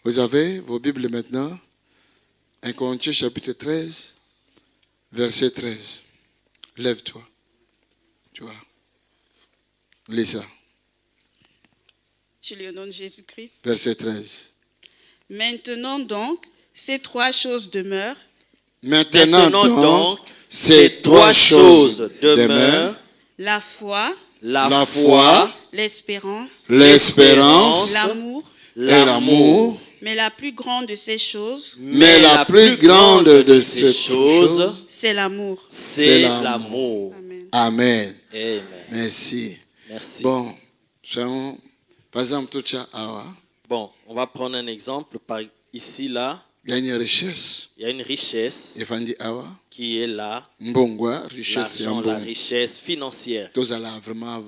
Vous avez vos Bibles maintenant. 1 Corinthiens chapitre 13, verset 13. Lève-toi. Tu vois. Lis ça. Je lis au nom de Jésus-Christ. Verset 13. Maintenant donc, ces trois choses demeurent. Maintenant donc, ces trois choses demeurent. La foi, La foi, l'espérance, l'amour. Mais la plus grande de ces choses, c'est l'amour. C'est l'amour. Amen. Amen. Merci. Merci. Bon, par exemple, tout ça, Bon, on va prendre un exemple. Ici, là, il y a une richesse. il y a une richesse qui est là. L'argent, la richesse financière. Tous allons vraiment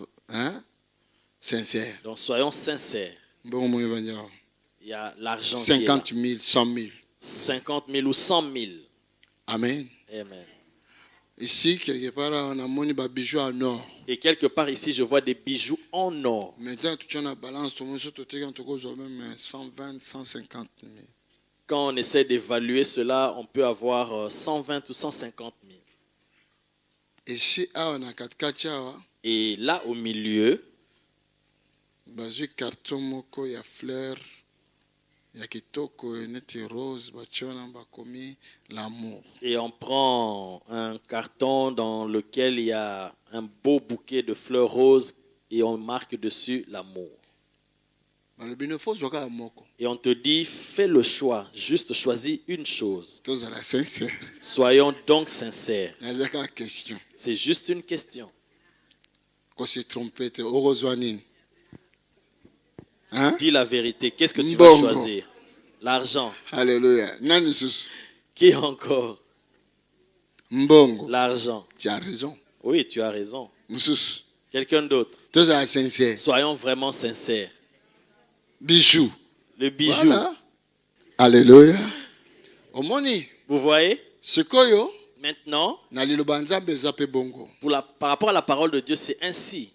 sincère. Donc, soyons sincères. Il y a l'argent qui est là. 50 000, 100 000. 50 000 ou 100 000. Amen. Amen. Ici, quelque part, on a des bijoux en or. Et quelque part ici, je vois des bijoux en or. Maintenant, tu as une balance, tu as même 120, 150 000. Quand on essaie d'évaluer cela, on peut avoir 120 ou 150 000. Et là, au milieu, il y a carton, il y a fleurs, il y a kitoko, rose, l'amour. Et on prend un carton dans lequel il y a un beau bouquet de fleurs roses et on marque dessus l'amour. Et on te dit, fais le choix, juste choisis une chose. Soyons donc sincères. C'est juste une question. Dis la vérité, qu'est-ce que tu vas choisir? L'argent. Alléluia. Qui encore? L'argent. Tu as raison. Oui, tu as raison. Quelqu'un d'autre. Soyons vraiment sincères. Bijoux. Le bijou. Voilà. Alléluia. Vous voyez? Maintenant, par rapport à la parole de Dieu, c'est ainsi.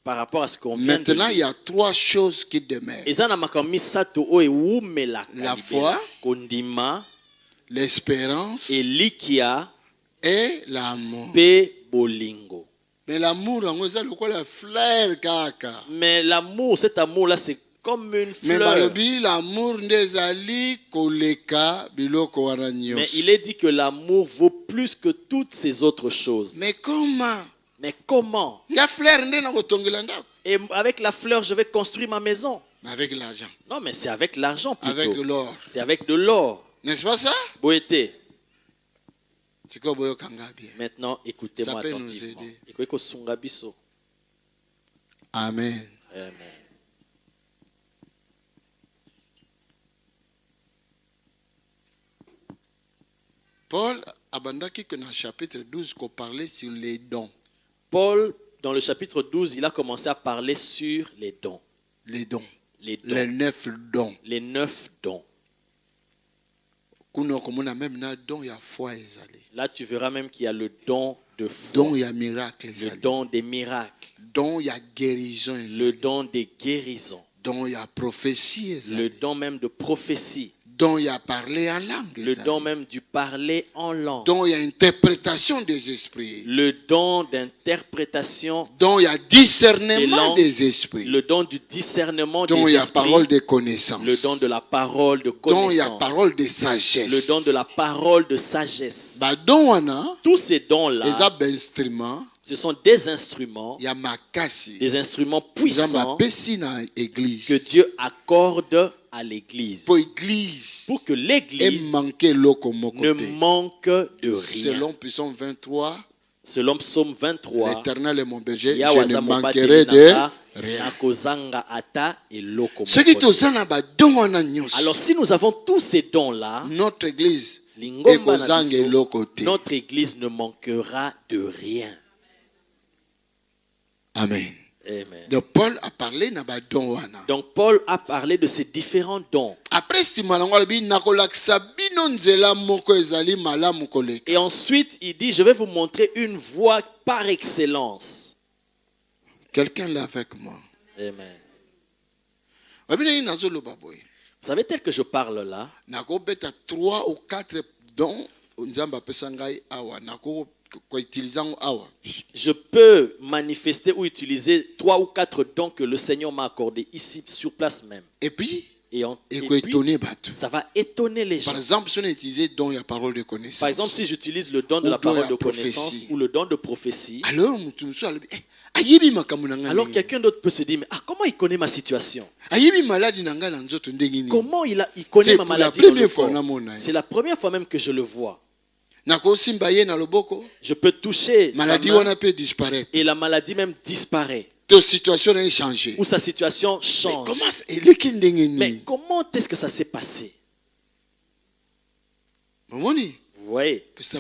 Par rapport à ce qu'on vient de dire. Maintenant, il y a trois choses qui demeurent. La foi, l'espérance et l'amour. Mais l'amour, mais l'amour, cet amour-là, c'est comme une fleur. Mais il est dit que l'amour vaut plus que toutes ces autres choses. Mais comment? Et avec la fleur, je vais construire ma maison. Avec l'argent. Non, mais c'est avec l'argent plutôt. Avec l'or. C'est avec de l'or. N'est-ce pas ça? Boété. Maintenant, écoutez-moi attentivement. Amen. Amen. Paul abandaki que dans le chapitre 12 qu'on parlait sur les dons. Paul, dans le chapitre 12, il a commencé à parler sur les dons. Les dons. Les 9 dons. Les 9 dons. Là, tu verras même qu'il y a le don de foi. Le don des miracles. Le don des guérisons. Le don même de prophétie. Le don même du parler en langue. Donc il y a interprétation des esprits. Le don d'interprétation. Donc il y a discernement des esprits. Le don du discernement des esprits. Donc il y a parole de connaissance. Le don de la parole de connaissance. Donc il y a parole de sagesse. Le don de la parole de sagesse. Tous ces dons-là, ce sont des instruments puissants que Dieu accorde à l'église. Pour que l'église ne manque de rien. Selon Psaume 23, l'Éternel est mon berger, je ne manquerai de rien. Alors si nous avons tous ces dons-là, notre église ne manquera de rien. Amen. Amen. Donc Paul a parlé de ces différents dons. Et ensuite, il dit, je vais vous montrer une voie par excellence. Quelqu'un là avec moi. Amen. Vous savez, tel que je parle là, trois ou quatre dons. Je peux manifester ou utiliser 3 ou 4 dons que le Seigneur m'a accordés ici, sur place même. Et puis, puis ça va étonner les gens. Par exemple, si on utilise don de parole de connaissance. Par exemple, si j'utilise le don de la parole de connaissance ou le don de prophétie, alors quelqu'un d'autre peut se dire, mais comment il connaît ma situation? Comment il connaît ma maladie dans le corps? C'est la première fois même que je le vois. Je peux toucher sa main et la maladie même disparaît. Ta situation a changé. Ou sa situation change. Mais comment est-ce que ça s'est passé? Vous voyez, ce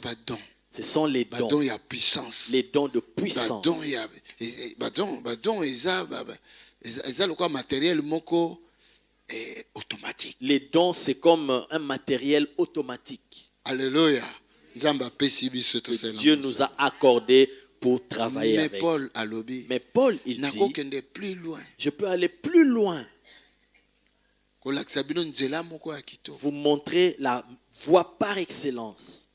sont les dons. Les dons de puissance. Les dons, c'est comme un matériel automatique. Alléluia. Que Dieu nous a accordé pour travailler avec. Mais Paul, il dit, je peux aller plus loin. Vous montrer la voie par excellence.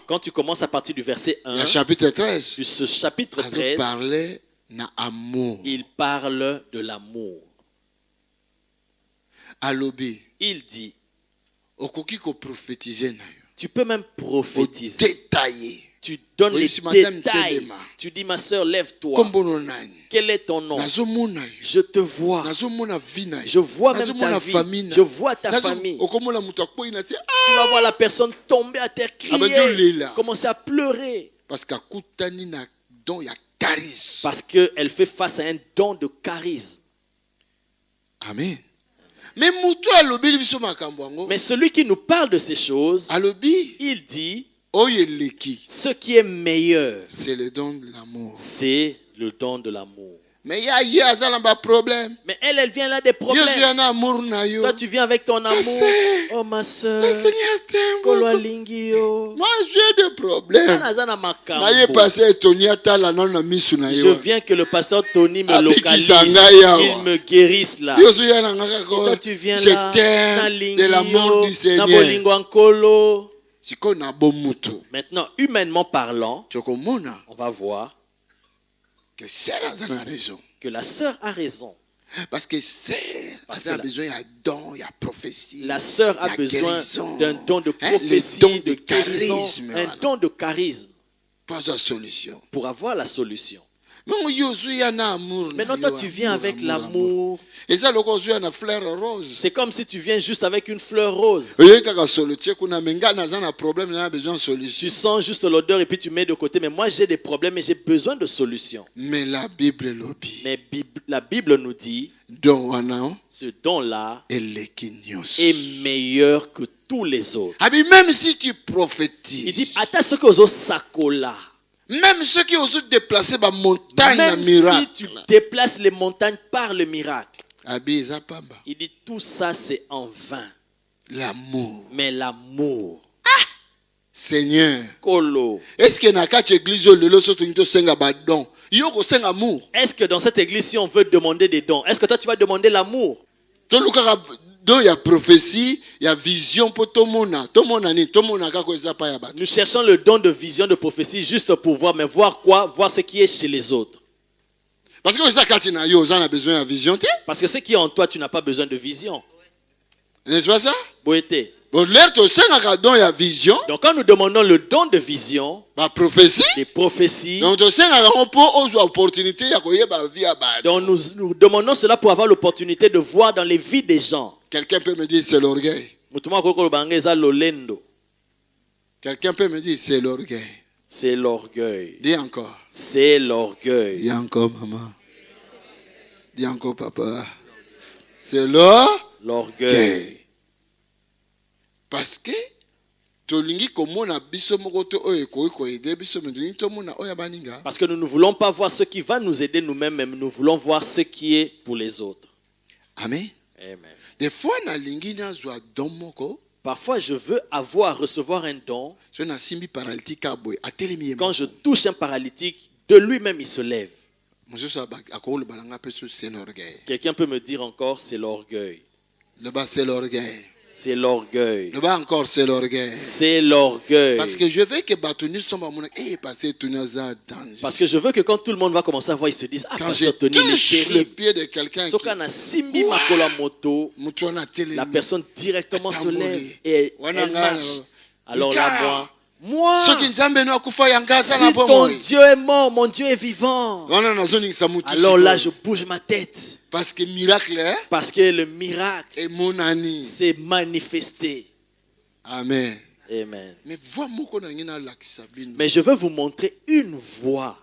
Quand tu commences à partir du verset 1, chapitre 13, de ce chapitre 13, il parle de l'amour. Il dit, tu peux même prophétiser. Tu donnes les détails. Tu dis, ma soeur, lève-toi. Quel est ton nom? Je te vois. Je vois même ta vie. Je vois ta famille. Tu vas voir la personne tomber à terre, crier, commencer à pleurer. Parce qu'elle fait face à un don de charisme. Amen. Mais celui qui nous parle de ces choses, il dit, ce qui est meilleur, c'est le don de l'amour. C'est le don de l'amour. Mais Mais elle vient là des problèmes. Toi, tu viens avec ton amour. Oh, ma soeur. Le Seigneur t'aime. Moi, j'ai des problèmes. Je viens que le pasteur Tony me localise. Qu'il me guérisse là. Et toi, tu viens là. De l'amour du Seigneur. Maintenant, humainement parlant, on va voir que la sœur a raison. Parce que a besoin d'un don, il y a prophétie. La sœur a besoin d'un don de prophétie, de charisme, un don de charisme pour avoir la solution. Maintenant, toi, tu viens avec l'amour. C'est comme si tu viens juste avec une fleur rose. Tu sens juste l'odeur et puis tu mets de côté. Mais moi, j'ai des problèmes et j'ai besoin de solutions. Mais la Bible nous dit, ce don-là est meilleur que tous les autres. Même si tu prophétises, il dit, attends ce que vous sacola. Même ceux qui osent déplacer ma montagne, même si tu déplaces les montagnes par le miracle, il dit tout ça c'est en vain. L'amour. Mais l'amour. Seigneur. Kolo. Est-ce que est-ce que dans cette église si on veut demander des dons, est-ce que toi tu vas demander l'amour? Donc il y a prophétie, il y a vision pour tout le monde. Nous cherchons le don de vision, de prophétie juste pour voir, mais voir quoi? Voir ce qui est chez les autres. Parce que a besoin de vision. Parce que ce qui est en toi, tu n'as pas besoin de vision. N'est-ce pas ça? Boété. Donc quand nous demandons le don de vision, des prophéties, donc nous demandons cela pour avoir l'opportunité de voir dans les vies des gens. Quelqu'un peut me dire c'est l'orgueil. Quelqu'un peut me dire c'est l'orgueil. C'est l'orgueil. Dis encore. C'est l'orgueil. Dis encore maman. Dis encore papa. C'est l'orgueil. Parce que parce que nous ne voulons pas voir ce qui va nous aider nous-mêmes, mais nous voulons voir ce qui est pour les autres. Amen. Amen. Des fois, parfois, je veux recevoir un don. Quand je touche un paralytique, de lui-même, il se lève. C'est l'orgueil. Quelqu'un peut me dire encore, c'est l'orgueil. Le bas, c'est l'orgueil. C'est l'orgueil. Le bas encore, c'est l'orgueil. C'est l'orgueil. Parce que je veux que Parce que je veux que quand tout le monde va commencer à voir, ils se disent, ah, quand je touche le pied de quelqu'un, la personne directement se lève et elle marche. Alors là, moi, si ton Dieu est mort, mon Dieu est vivant. Alors là, je bouge ma tête. Parce que le miracle s'est manifesté. Amen. Amen. Mais je veux vous montrer une voie.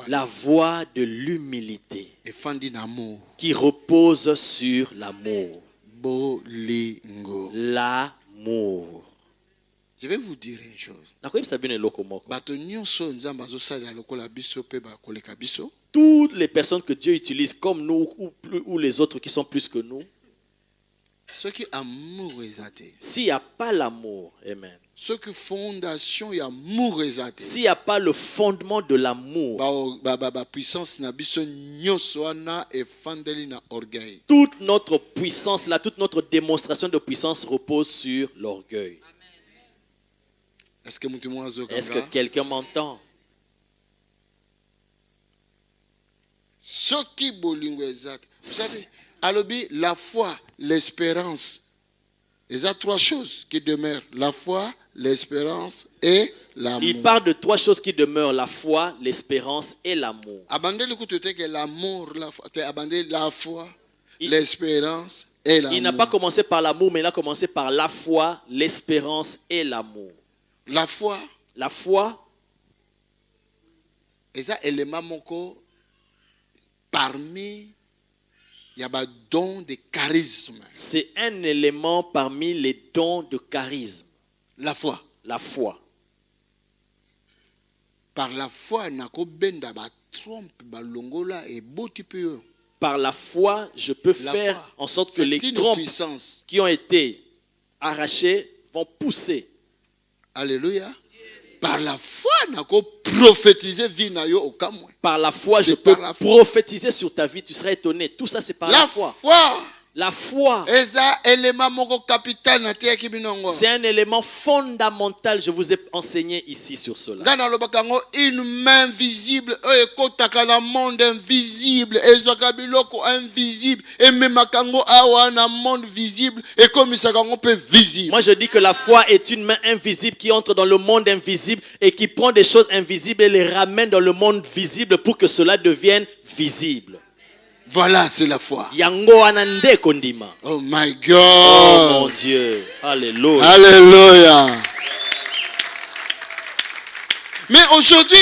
La voie de l'humilité qui repose sur l'amour. L'amour. Je vais vous dire une chose. Toutes les personnes que Dieu utilise comme nous ou les autres qui sont plus que nous, s'il n'y a pas l'amour, amen. S'il n'y a pas le fondement de l'amour, toute notre puissance, là, toute notre démonstration de puissance repose sur l'orgueil. Est-ce que quelqu'un m'entend? La foi, l'espérance. Il y a trois choses qui demeurent. La foi, l'espérance et l'amour. Il parle de trois choses qui demeurent. La foi, l'espérance et l'amour. La foi, l'espérance et l'amour. Il n'a pas commencé par l'amour, mais il a commencé par la foi, l'espérance et l'amour. La foi. La foi. Et ça, élément moko parmi il y a un don de charisme. C'est un élément parmi les dons de charisme. La foi. La foi. Par la foi, par la foi, je peux faire en sorte que les trompes qui ont été arrachées vont pousser. Alléluia. Par la foi, prophétiser vie na yo okamwe. Par la foi, je peux prophétiser sur ta vie. Tu seras étonné. Tout ça, c'est par la foi. La foi. C'est un élément fondamental. Je vous ai enseigné ici sur cela. Une main visible, monde invisible, invisible, et même un monde visible, et comme ça peut visible. Moi je dis que la foi est une main invisible qui entre dans le monde invisible et qui prend des choses invisibles et les ramène dans le monde visible pour que cela devienne visible. Voilà, c'est la foi. Oh my God. Oh mon Dieu. Alléluia. Alléluia. Mais aujourd'hui,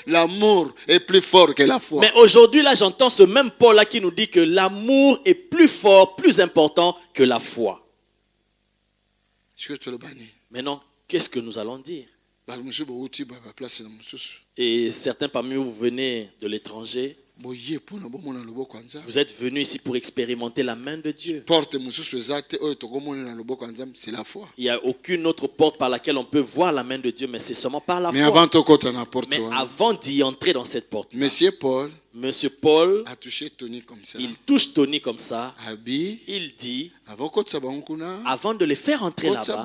l'amour est plus fort que la foi. Mais aujourd'hui, là, j'entends ce même Paul là qui nous dit que l'amour est plus fort, plus important que la foi. Maintenant, qu'est-ce que nous allons dire? Et certains parmi vous venez de l'étranger. Vous êtes venus ici pour expérimenter la main de Dieu. Il n'y a aucune autre porte par laquelle on peut voir la main de Dieu, mais c'est seulement par la foi. Mais avant d'y entrer dans cette porte, Monsieur Paul a touché Tony comme ça. Il touche Tony comme ça. Il dit, avant de les faire entrer là-bas,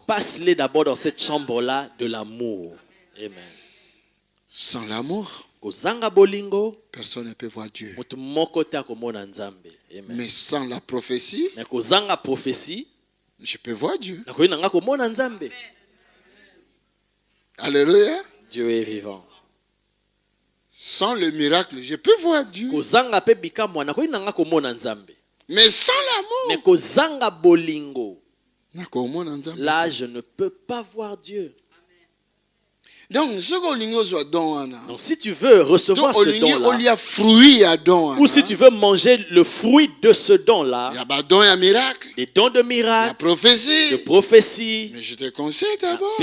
passe-les d'abord dans cette chambre-là de l'amour. Amen. Sans l'amour, personne ne peut voir Dieu. Amen. Mais sans la prophétie, je peux voir Dieu. Alléluia. Dieu est vivant. Sans le miracle, je peux voir Dieu. Mais sans l'amour, là, je ne peux pas voir Dieu. Donc, si tu veux recevoir ce don-là, ou si tu veux manger le fruit de ce don-là, des dons de miracle, de prophétie, mais je te conseille d'abord,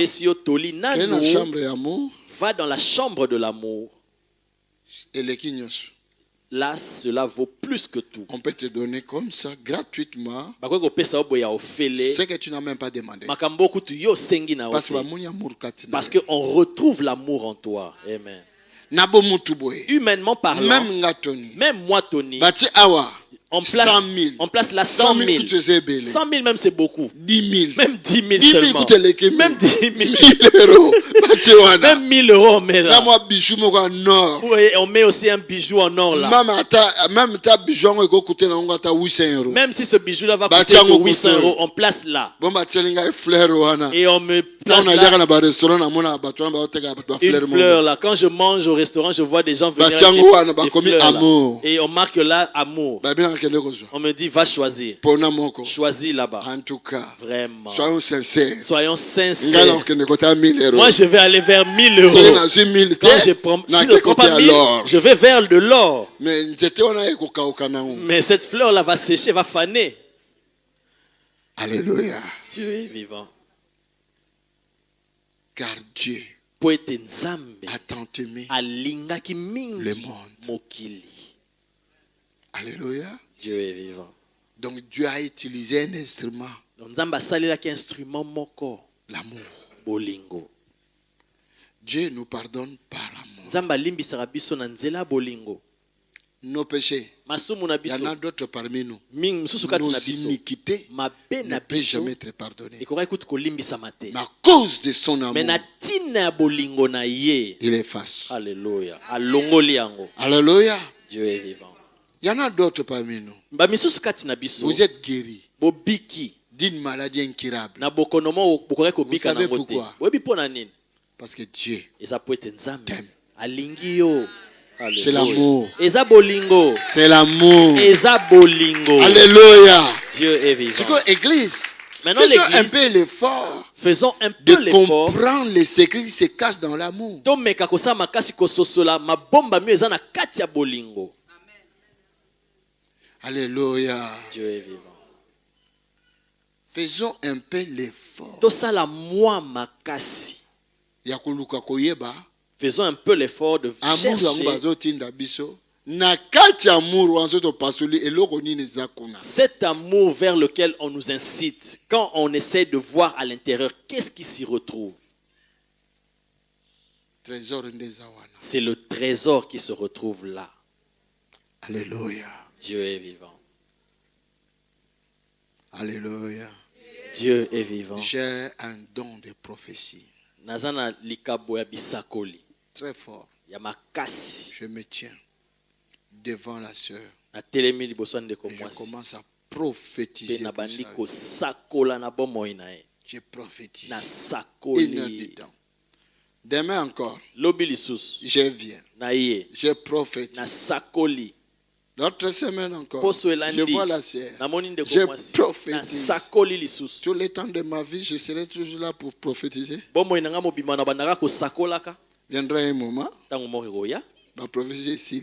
va dans la chambre de l'amour. là, cela vaut plus que tout. On peut te donner comme ça, gratuitement, Ce que tu n'as même pas demandé. Parce qu'on retrouve l'amour en toi. Amen. Humainement parlant, même moi, Tony, on place là 100 000. 100 000 même c'est beaucoup. 10 000. Même 10 000 seulement. Même 10 000. 1000 euros. Même 1000 euros on met là. Oui, on met aussi un bijou en or là. Même si ce bijou là va coûter 800 euros, on place là. Et on me place là. Une fleur là. Quand je mange au restaurant, je vois des gens venir avec des fleurs là. Et on marque là amour. On me dit, va choisir. Choisis là-bas. En tout cas, vraiment. Soyons sincères. Moi, je vais aller vers 1000 euros. Quand je ne prends pas 1000, je vais vers de l'or. Mais cette fleur-là va sécher, va faner. Alléluia. Dieu est vivant. Car Dieu a tant aimé le monde. Alléluia. Dieu est vivant. Donc Dieu a utilisé un instrument. L'amour. Bolingo. Dieu nous pardonne par amour. Nos péchés. Il y en a d'autres parmi nous. Nos iniquités ne peuvent jamais être pardonnées. Mais à cause de son amour, il efface. Alléluia. Alléluia. Dieu est vivant. Il y en a d'autres parmi nous. Vous êtes guéris d'une maladie incurable. Vous savez pourquoi? Parce que Dieu t'aime. C'est l'amour. C'est l'amour. Alléluia. Dieu est vivant. C'est quoi, Église? Maintenant, faisons un peu l'effort de comprendre les secrets qui se cachent dans l'amour. Alléluia. Dieu est vivant. Faisons un peu l'effort. Faisons un peu l'effort de chercher cet amour vers lequel on nous incite. Quand on essaie de voir à l'intérieur, qu'est-ce qui s'y retrouve? C'est le trésor qui se retrouve là. Alléluia. Dieu est vivant. Alléluia. Dieu est vivant. J'ai un don de prophétie. Très fort. Je me tiens devant la sœur. Et je commence à prophétiser. Je prophétise. Une heure du temps. Demain encore. Je viens. Je prophétise. L'autre semaine encore, je vois la sœur. Je prophétise. Tout le temps de ma vie, je serai toujours là pour prophétiser. Viendra un moment, ma prophétie est ici.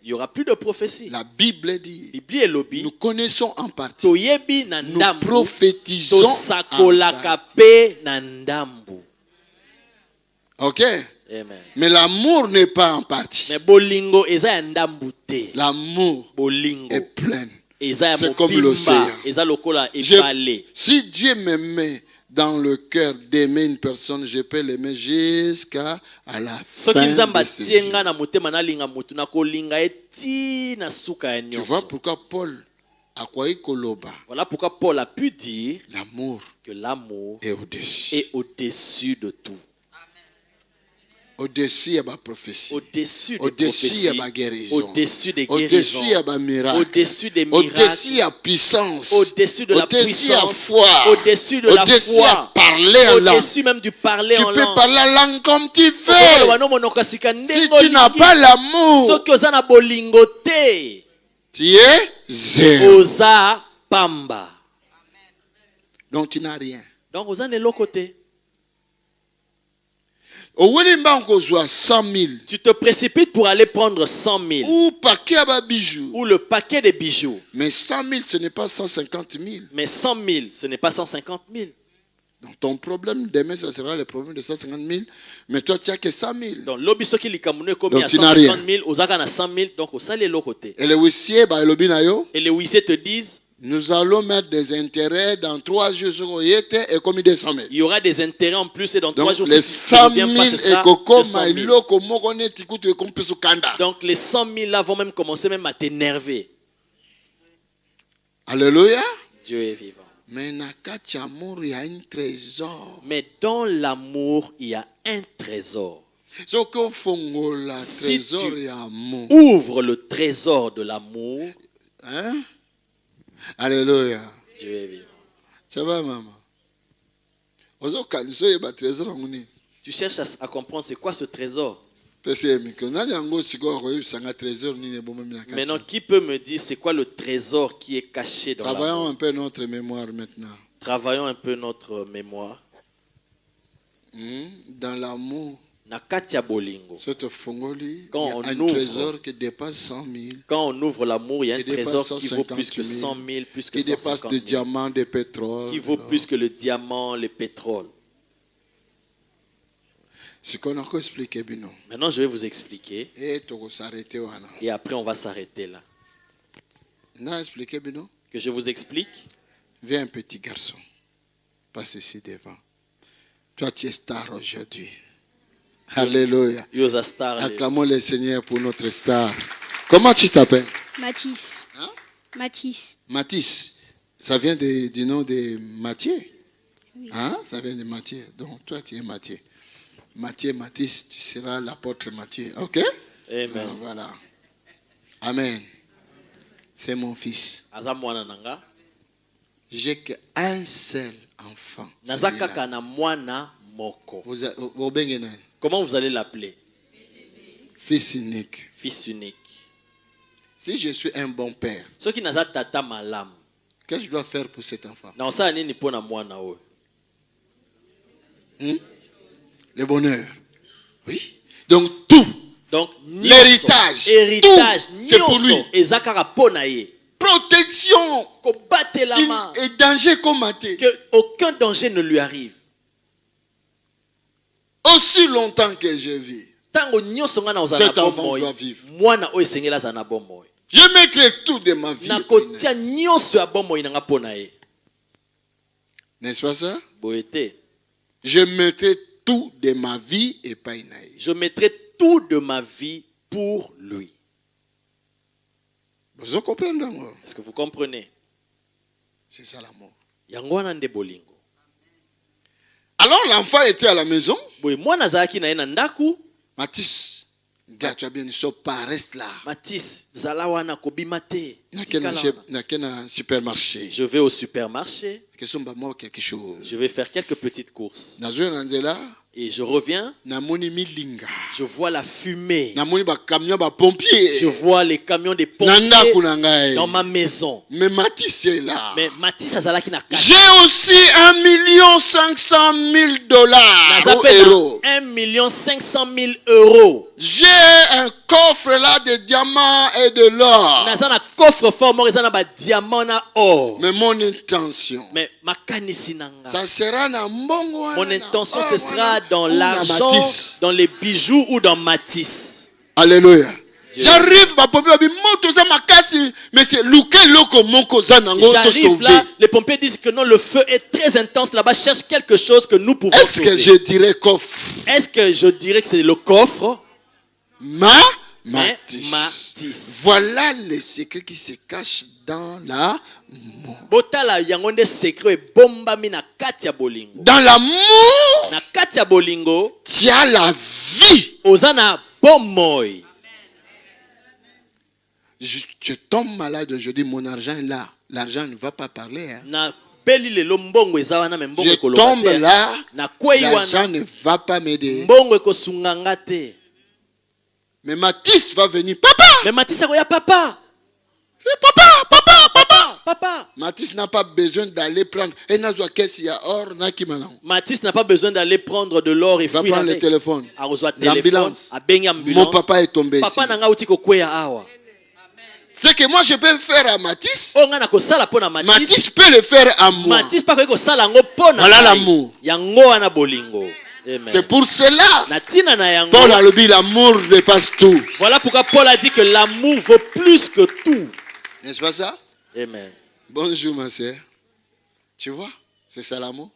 Il n'y aura plus de prophétie. La Bible dit, nous connaissons en partie. Nous prophétisons en partie. Ok? Amen. Mais l'amour n'est pas en partie. L'amour est plein. C'est comme l'océan. Si Dieu me met dans le cœur d'aimer une personne, je peux l'aimer jusqu'à la fin de ses jours. Tu vois pourquoi Paul a quoi koloba. Voilà pourquoi Paul a pu dire que l'amour est au-dessus de tout. Au-dessus de ma prophétie. Au-dessus de ma guérison. Au-dessus des guérisons. Au-dessus de ma miracle. Au-dessus des miracles. Au-dessus de la puissance. Au-dessus de la puissance. Au-dessus de la foi. Au-dessus de la foi. Parler en langue. Au-dessus même du parler en langue. Tu peux parler la langue comme tu veux. Si tu n'as pas l'amour, tu es zéro. Donc tu n'as rien. Donc vous en êtes l'autre côté. Tu te précipites pour aller prendre 100 000. Ou le paquet de bijoux. Mais 100 000, ce n'est pas 150 000. Mais 100 000, ce n'est pas 150 000. Donc ton problème demain, ça sera le problème de 150 000, mais toi tu n'as que 100 000. Donc l'obispo qui likamune comme il y a 150 000, osaka na 100 000, donc au salé l'autre côté. Et les huissiers, bah lobi na yo. Et les huissiers te disent. Nous allons mettre des intérêts dans 3 jours sur et comme 200 000. Il y aura des intérêts en plus et dans 3 jours. Les 100 000 et donc les 100 000 là vont même commencer même à t'énerver. Alléluia. Dieu est vivant. Mais il y a un trésor. Mais dans l'amour, il y a un trésor. Si tu ouvres le trésor de l'amour, hein? Alléluia. Dieu est vivant. Ça va, maman? Tu cherches à comprendre c'est quoi ce trésor. Maintenant, qui peut me dire c'est quoi le trésor qui est caché dans l'amour? Travaillons un peu notre mémoire maintenant. Travaillons un peu notre mémoire. Dans l'amour. Quand on ouvre l'amour, il y a un trésor qui vaut plus que 100 000, plus que 150 000, qui dépasse de diamants, de pétrole, qui vaut plus que le diamant, le pétrole. Maintenant, je vais vous expliquer. Et après, on va s'arrêter là. Que je vous explique. Viens, un petit garçon. Passe ici devant. Toi, tu es star aujourd'hui. Alléluia. Acclamons le Seigneur pour notre star. Comment tu t'appelles? Mathis. Hein? Mathis. Mathis. Ça vient du nom de Matthieu. Oui. Hein? Ça vient de Matthieu. Donc toi tu es Matthieu. Mathis, tu seras l'apôtre Matthieu. Ok? Amen. Voilà. Amen. C'est mon fils. J'ai qu'un seul enfant. Comment vous allez l'appeler? Fils unique. Fils unique. Si je suis un bon père, qu'est-ce que je dois faire pour cet enfant? Le bonheur. Oui. Donc tout. Donc l'héritage. C'est pour lui. Protection. Et danger combatté. Que aucun danger ne lui arrive. Aussi longtemps que je vis, cet enfant doit vivre. Je mettrai tout de ma vie. N'est-ce pas ça? Je mettrai tout de ma vie et pas inaïe. Je mettrai tout de ma vie pour lui. Vous comprenez? Est-ce que vous comprenez? C'est ça l'amour. Alors l'enfant était à la maison. Mathis, gars, tu as bien dit, pas reste là. Mathis, zalawana kobimate. Supermarché. Je vais au supermarché. Quelque chose. Je vais faire quelques petites courses. Et je reviens. Je vois la fumée. Je vois les camions des pompiers dans ma maison. Mais Mathis est là. Mais Mathis azalaki na kati. J'ai aussi $1 500 000 euros. 1 500 000 euros. J'ai un coffre là de diamants et de l'or. Nazana coffre fort mo ezana ba diamant na or. Mais mon intention. Mais makanisi nanga. Ça sera na mbongo. Mon intention ce sera dans l'argent, dans les bijoux ou dans Mathis. Alléluia. J'arrive, mais c'est j'arrive là, les pompiers disent que non, le feu est très intense là-bas, cherche quelque chose que nous pouvons sauver. Est-ce que je dirais coffre? Est-ce que je dirais que c'est le coffre? Mathis. Voilà les secrets qui se cachent dans la botala yangonde secret bomba mina katia bolingo. Dans l'amour, na katia bolingo, tu as la vie. Ozana bomoy. Je tombe malade aujourd'hui, mon argent est là. L'argent ne va pas parler. Hein. Je tombe là, l'argent ne va pas m'aider. Mais Mathis va venir. Papa! Mais Mathis a papa. Papa. Mathis n'a pas besoin d'aller prendre. Mathis n'a pas besoin d'aller prendre de l'or et fuir. Va prendre le téléphone. L'ambulance. Mon papa est tombé. Papa n'a pas Ce que moi je peux faire à Matisse, Matisse peut le faire à moi. Voilà l'amour. C'est pour cela Paul a dit l'amour dépasse tout. Voilà pourquoi Paul a dit que l'amour vaut plus que tout. N'est-ce pas ça? Amen. Bonjour ma sœur. Tu vois, c'est ça l'amour.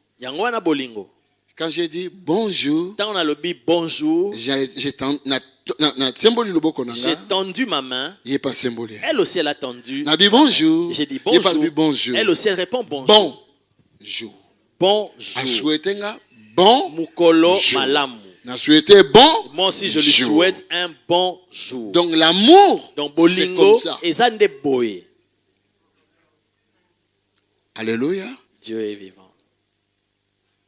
Quand j'ai dit bonjour, j'ai tendu ma main. Elle aussi elle a tendu. Bonjour. J'ai dit bonjour. Elle aussi elle répond bonjour. Bonjour. Bonjour. Bon mukolo malamu. Na souhaité bon. Moi aussi je lui souhaite un bon jour. Donc l'amour, c'est comme ça. Alléluia. Dieu est vivant.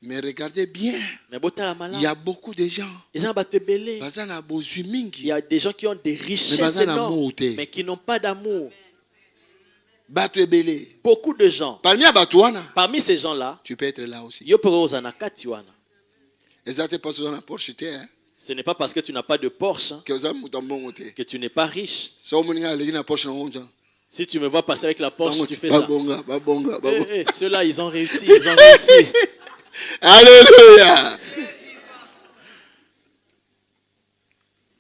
Mais regardez bien. Il y a beaucoup de gens. Il y a des gens qui ont des richesses énormes, mais qui n'ont pas d'amour. Beaucoup de gens. Parmi ces gens-là, tu peux être là aussi. Ce n'est pas parce que tu n'as pas de Porsche que tu n'es pas riche. Si tu me vois passer avec la Porsche, tu fais ça. Ceux-là, ils ont réussi. Alléluia.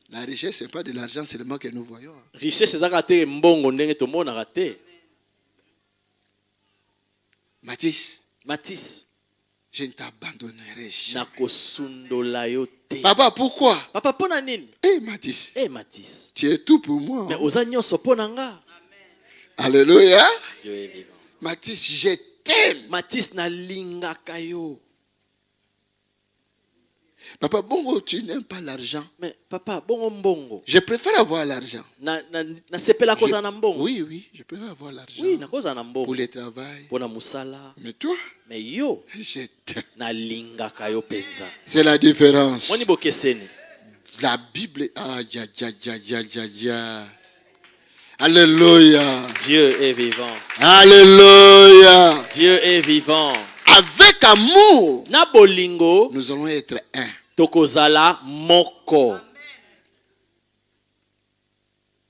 La richesse, ce n'est pas de l'argent seulement que nous voyons. Richesse, c'est raté. Mbongo, ndenge to mona raté. Matisse, je ne t'abandonnerai jamais. Papa, pourquoi? Papa, pona nini? Matisse, tu es tout pour moi. Mais aux agneaux so ponanga. Alléluia. Dieu est vivant. Matisse, je t'aime. Matisse na linga kayo. Papa, bongo, tu n'aimes pas l'argent. Mais papa, bongo. Je préfère avoir l'argent. Na sepela koza na mbongo. Oui, je préfère avoir l'argent. Oui, na koza na mbongo. Pour le travail. Pour na musala. Mais toi? Mais yo. Je t'aime. Na linga kayo penza. C'est la différence. Moni bokeseni. La Bible. Alléluia. Dieu est vivant. Alléluia. Dieu est vivant. Avec amour, na bolingo, nous allons être un. Tokozala moko.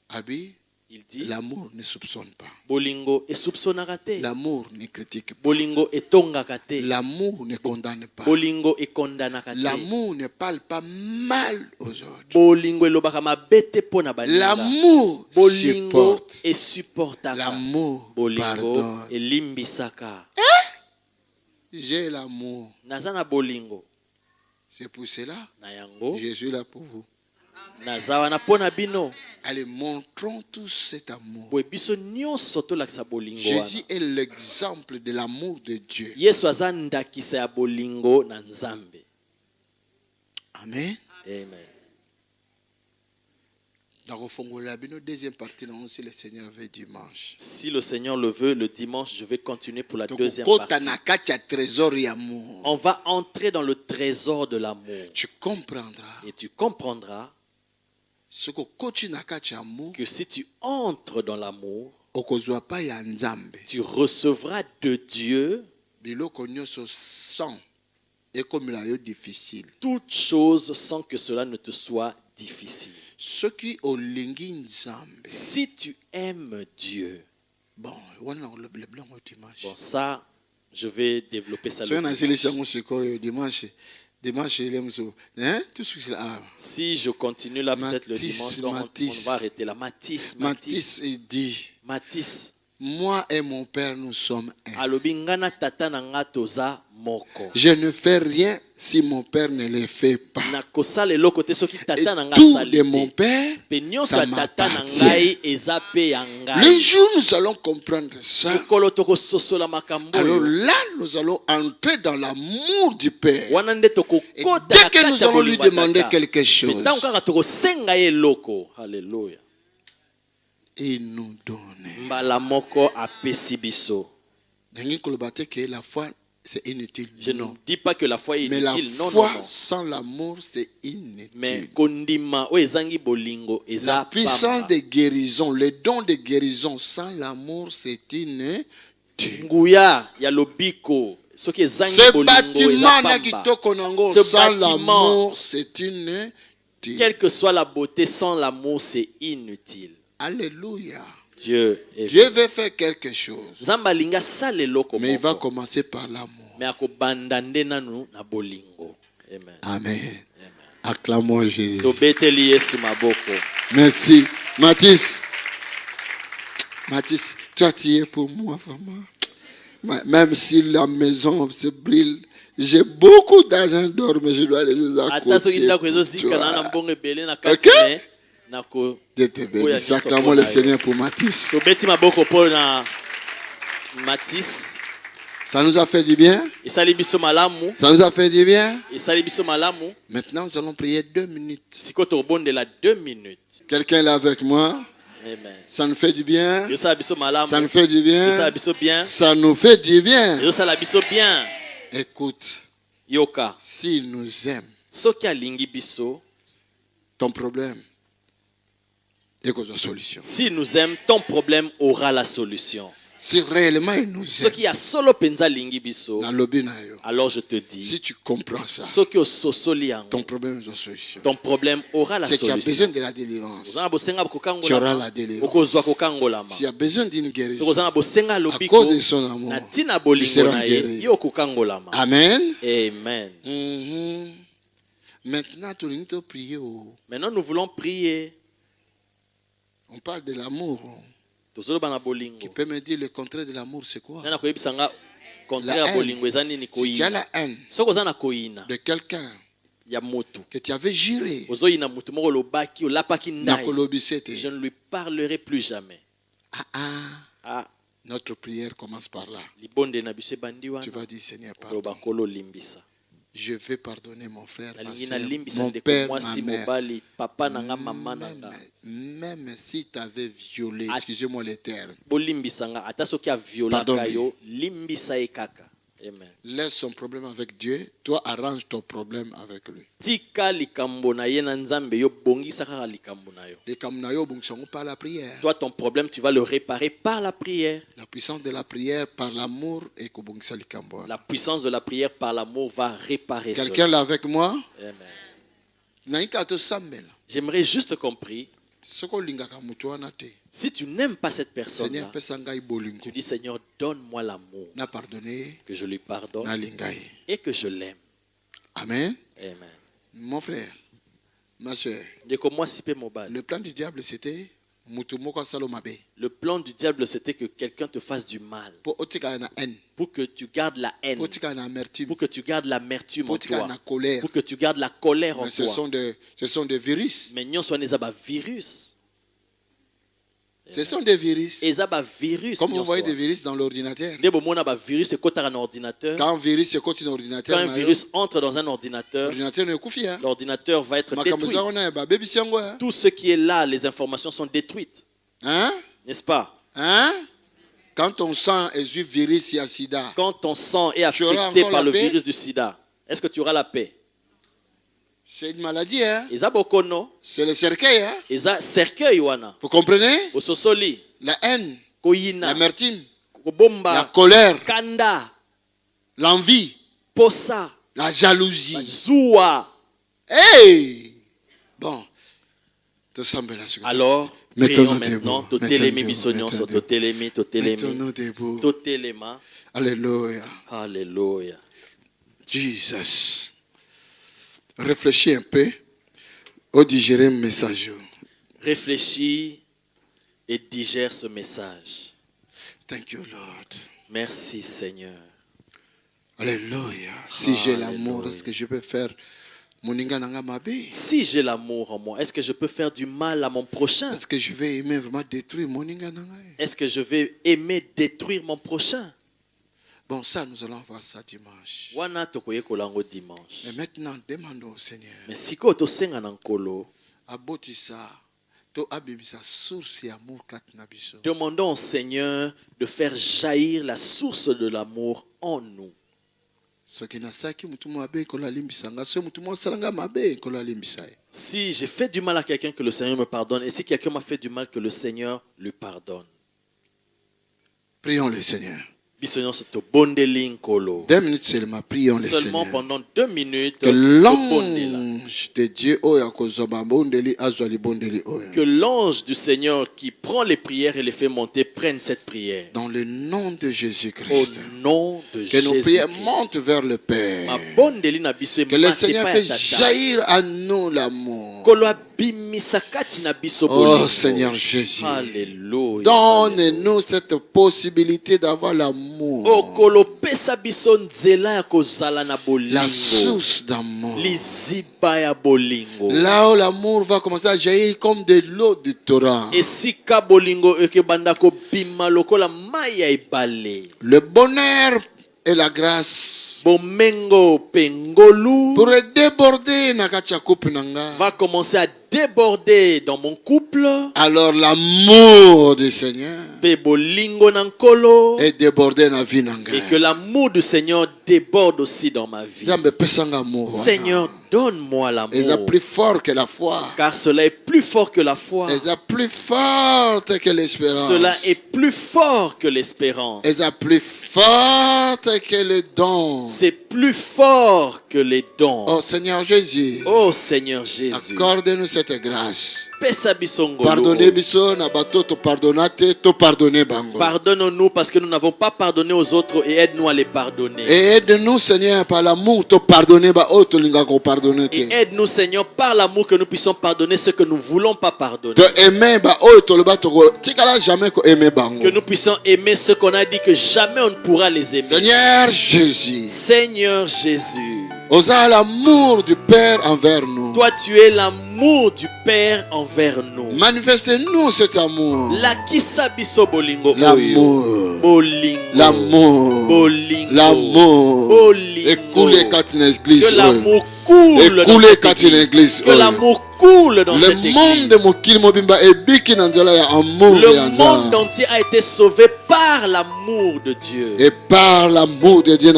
Abi, il dit, l'amour ne soupçonne pas. Bolingo et soupçonnarate. L'amour ne critique pas. Bolingo et tongakate. L'amour ne condamne pas. Bolingo et kondanakate. L'amour ne parle pas mal aux autres. Bolingo et lobaka mabete pona balinga. L'amour supporte. Et supportaka. L'amour pardonne. Et limbisaka. J'ai l'amour. Nazana bolingo. C'est pour cela. Nayango. Je suis là pour vous. Nazawana pona bino. Allez, montrons tous cet amour. Jésus est l'exemple de l'amour de Dieu. Amen. Amen. Deuxième partie, si le Seigneur veut dimanche. Si le Seigneur le veut, le dimanche, je vais continuer pour la deuxième partie. On va entrer dans le trésor de l'amour. Tu comprendras. Et tu comprendras que si tu entres dans l'amour, tu recevras de Dieu toutes choses sans que cela ne te soit difficile. Si tu aimes Dieu, bon ça, je vais développer ça le dimanche. Si je continue là, peut-être le dimanche, on va arrêter là. Matisse dit, moi et mon père, nous sommes un. Je ne fais rien si mon père ne le fait pas. Et tout de mon père, ça m'appartient. Le jour où nous allons comprendre ça, alors là, nous allons entrer dans l'amour du Père. Et dès que nous allons lui demander quelque chose, il nous donne. La foi, c'est inutile. Je ne dis pas que la foi est inutile. Mais la foi sans l'amour, c'est inutile. Mais la puissance de guérison, le don de guérison sans l'amour, c'est inutile. Ce bâtiment sans l'amour, c'est inutile. Quelle que soit la beauté, sans l'amour, c'est inutile. Alléluia. Dieu veut faire quelque chose. Mais il va commencer par l'amour. Amen. Acclamons Jésus. Merci. Mathis, tu as tiré pour moi, vraiment. Même si la maison se brûle, j'ai beaucoup d'argent d'or, mais je dois les accoter. Ok? Dieu te bénisse. Acclamons le Seigneur pour Mathis. Ça nous a fait du bien. Ça nous a fait du bien. Maintenant, nous allons prier 2 minutes. Quelqu'un est là avec moi. Amen. Ça nous fait du bien. Ça nous fait du bien. Ça nous fait du bien. Écoute. S'il nous aime, ton problème, il y a une solution. S'il nous aime, ton problème aura la solution. Si réellement il nous aime, alors je te dis, si tu comprends ça, ton problème aura la solution. Ton problème aura la solution. Si tu as besoin de la délivrance, tu auras la délivrance. Si tu as besoin d'une guérison, à cause de son amour, tu seras guéri. Amen. Amen. Maintenant, nous voulons prier. On parle de l'amour. Qui peut me dire le contraire de l'amour, c'est quoi? La haine. Si tu as la haine de quelqu'un que tu avais juré, je ne lui parlerai plus jamais. Notre prière commence par là. Tu vas dire, Seigneur, pardon. Je vais pardonner mon frère, ma soeur, mon père, ma mère. Même si tu avais violé, excusez-moi les termes, pardonne-lui. Laisse son problème avec Dieu. Toi, arrange ton problème avec lui. Par la prière. Toi, ton problème, tu vas le réparer par la prière. La puissance de la prière par l'amour et la puissance de la prière par l'amour va réparer cela. Quelqu'un là avec moi? Amen. J'aimerais juste compris. Si tu n'aimes pas cette personne, tu dis, Seigneur, donne-moi l'amour, que je lui pardonne et que je l'aime. Amen. Amen. Mon frère, ma soeur, le plan du diable c'était que quelqu'un te fasse du mal, pour que tu gardes la haine, pour que tu gardes l'amertume en toi, pour que tu gardes la colère en toi. Ce sont des virus. Ce sont des virus. Comme vous voyez des virus dans l'ordinateur. Quand un virus entre dans un ordinateur, l'ordinateur va être détruit. Tout ce qui est là, les informations sont détruites. N'est-ce pas? Quand ton sang est virus et sida. Quand ton sang est affecté par le virus du sida, est-ce que tu auras la paix? C'est une maladie, hein? C'est le cercueil, hein? Vous comprenez? La haine, l'amertume, la colère, l'envie, la jalousie. Hey! Bon. Alors, mettons-nous debout. Alléluia. Alléluia. Jesus. Réfléchis un peu au digérer un message. Réfléchis et digère ce message. Thank you, Lord. Merci, Seigneur. Alléluia. Si j'ai l'amour, est-ce que je peux faire Si j'ai l'amour en moi, est-ce que je peux faire du mal à mon prochain? Est-ce que je vais aimer vraiment détruire Est-ce que je vais aimer détruire mon prochain? Bon, ça, nous allons voir ça dimanche. Mais maintenant, demandons au Seigneur. Mais si tu senga nankolo, demandons au Seigneur de faire jaillir la source de l'amour en nous. Si j'ai fait du mal à quelqu'un, que le Seigneur me pardonne. Et si quelqu'un m'a fait du mal, que le Seigneur lui pardonne. Prions le Seigneur. 2 minutes seulement, prions le Seulement Seigneur. pendant 2 minutes. Que l'ange de Dieu, que l'ange du Seigneur qui prend les prières et les fait monter prenne cette prière. Dans le nom de Jésus-Christ. Au nom de que nos prières montent vers le Père. Que le Seigneur fait jaillir à nous l'amour. Oh Seigneur Jésus. Alléluia. Donne-nous cette possibilité d'avoir l'amour. La source d'amour. Là où l'amour va commencer à jaillir comme de l'eau du torrent. Le bonheur et la grâce pourrait déborder va commencer à déborder dans mon couple. Alors l'amour du Seigneur est débordé dans la vie. Et que l'amour du Seigneur déborde aussi dans ma vie. Seigneur, donne-moi l'amour. C'est plus fort que la foi. Car cela est plus fort que la foi. C'est plus forte que l'espérance. Cela est plus fort que l'espérance. C'est plus forte que les dons. C'est plus fort que les dons. Oh Seigneur Jésus. Oh Seigneur Jésus. Accorde-nous cette grâce. Pardonne-nous parce que nous n'avons pas pardonné aux autres et aide-nous à les pardonner. Et aide-nous Seigneur par l'amour te pardonner. Et aide-nous Seigneur par l'amour que nous puissions pardonner ce que nous ne voulons pas pardonner. Que nous puissions aimer ce qu'on a dit que jamais on ne pourra les aimer. Seigneur Jésus. Seigneur Jésus. L'amour du Père envers nous. Toi tu es l'amour du Père envers nous. Manifeste-nous cet amour. L'amour. L'amour. L'amour. Écoulez quand une église. Que l'amour coule dans cette église. Que l'amour coule dans cette église. Le monde entier a été sauvé par l'amour de Dieu. Et par l'amour de Dieu.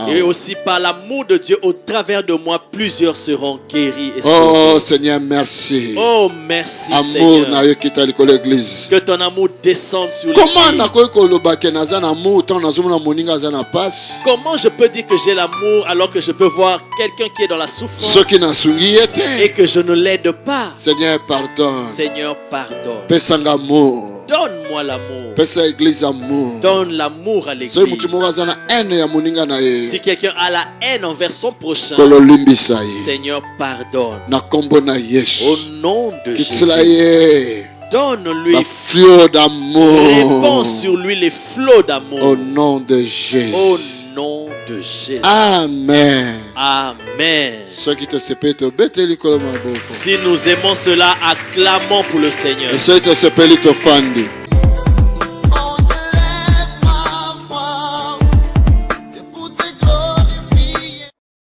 Et aussi par l'amour de Dieu, au travers de moi, plusieurs seront guéris et sauvés. Oh Seigneur, merci. Oh merci Seigneur. Que ton amour descende sur l'église. Comment je peux dire que j'ai l'amour alors que je peux voir quelqu'un qui est dans la souffrance et que je ne l'aide pas? Seigneur, pardonne. Seigneur, pardonne. Donne-moi l'amour. Donne l'amour à l'église. Si quelqu'un a la haine envers son prochain, Seigneur, pardonne. Au nom de Jésus. Donne-lui le flot d'amour. Répands sur lui les flots d'amour. Au nom de Jésus. Au nom de Jésus. Amen. Amen. Si nous aimons cela, acclamons pour le Seigneur.